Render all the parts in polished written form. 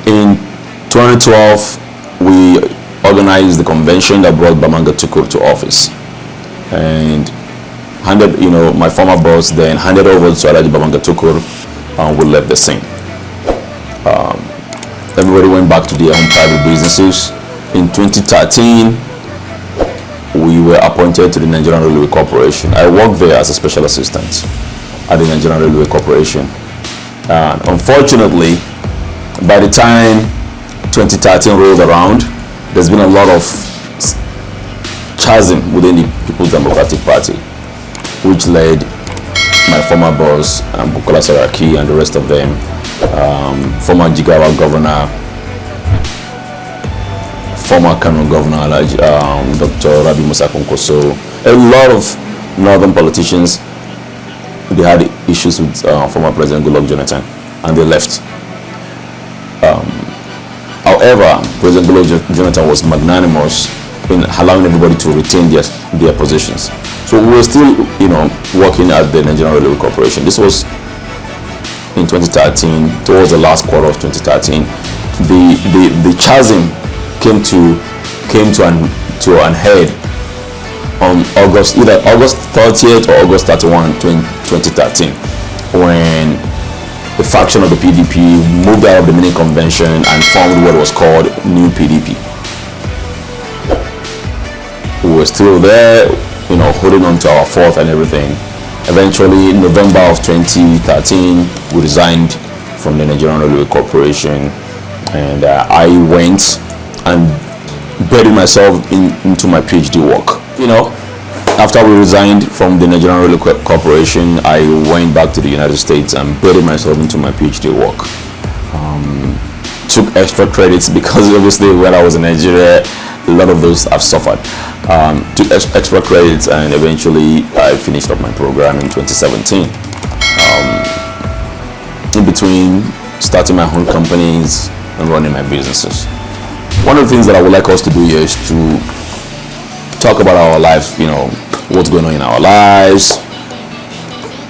In 2012, we organized the convention that brought Bamanga Tukur to office, and handed, my former boss then handed over to Alaji Bamanga Tukur, and we left the scene. Everybody went back to their own private businesses. In 2013, we were appointed to the Nigerian Railway Corporation. I worked there as a special assistant at the Nigerian Railway Corporation. And unfortunately, by the time 2013 rolled around, there's been a lot of chasm within the People's Democratic Party, which led my former boss, Bukola Saraki, and the rest of them, former Jigawa governor, former Kano governor, Dr. Rabi Musa Konkoso, a lot of northern politicians. They had issues with former President Goodluck Jonathan, and they left. However, President Goodluck Jonathan was magnanimous in allowing everybody to retain their positions. So we were still, working at the Nigerian Railway Corporation. This was in 2013, towards the last quarter of 2013. The chasm came to an head on either August 30th or August 31, 2013, when the faction of the PDP moved out of the mini convention and formed what was called New PDP. We were still there, holding on to our fort and everything. Eventually, in November of 2013, we resigned from the Nigerian Railway Corporation, and I went and buried myself into my PhD work. After we resigned from the Nigerian Railway Corporation, I went back to the United States and buried myself into my PhD work. Took extra credits because obviously when I was in Nigeria, a lot of those I've suffered. Took extra credits, and eventually I finished up my program in 2017. In between starting my own companies and running my businesses. One of the things that I would like us to do here is to talk about our life, what's going on in our lives,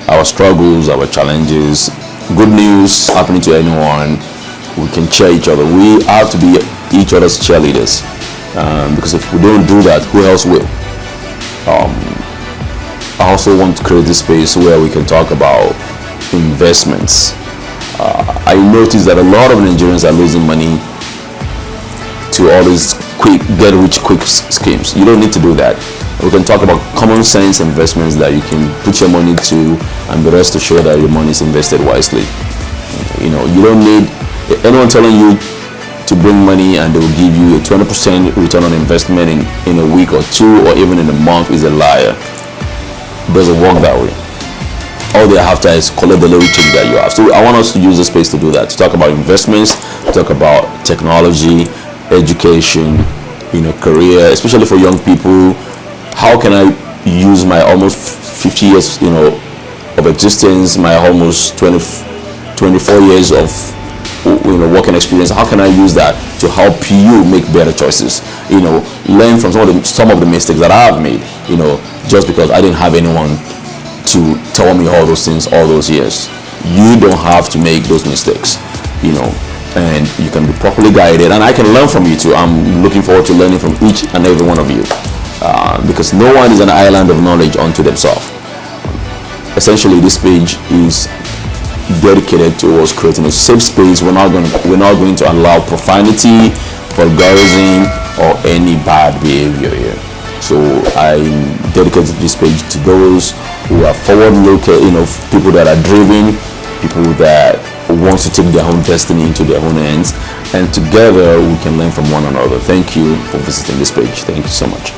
our struggles, our challenges, good news happening to anyone. We can cheer each other. We have to be each other's cheerleaders, because if we don't do that, who else will? I also want to create a space where we can talk about investments. I noticed that a lot of Nigerians are losing money to all these get-rich-quick schemes. You don't need to do that. We can talk about common sense investments that you can put your money to, and be rest assured that your money is invested wisely. You don't need anyone telling you to bring money and they will give you a 20% return on investment in a week or two, or even in a month, is a liar. It doesn't work that way. All they're after is collect the little change that you have. So I want us to use the space to do that, to talk about investments, to talk about technology, education, career, especially for young people. How can I use my almost 50 years, of existence, my almost 24 years of, working experience? How can I use that to help you make better choices? Learn from some of the mistakes that I have made. Just because I didn't have anyone to tell me all those things all those years. You don't have to make those mistakes. And you can be properly guided, and I can learn from you too. I'm looking forward to learning from each and every one of you, because no one is an island of knowledge unto themselves. Essentially, this page is dedicated towards creating a safe space. We're not going to allow profanity, vulgarism, or any bad behavior here. So I dedicated this page to those who are forward-looking, people that are driven, people that wants to take their own destiny into their own hands, and together we can learn from one another. Thank you for visiting this page. Thank you so much.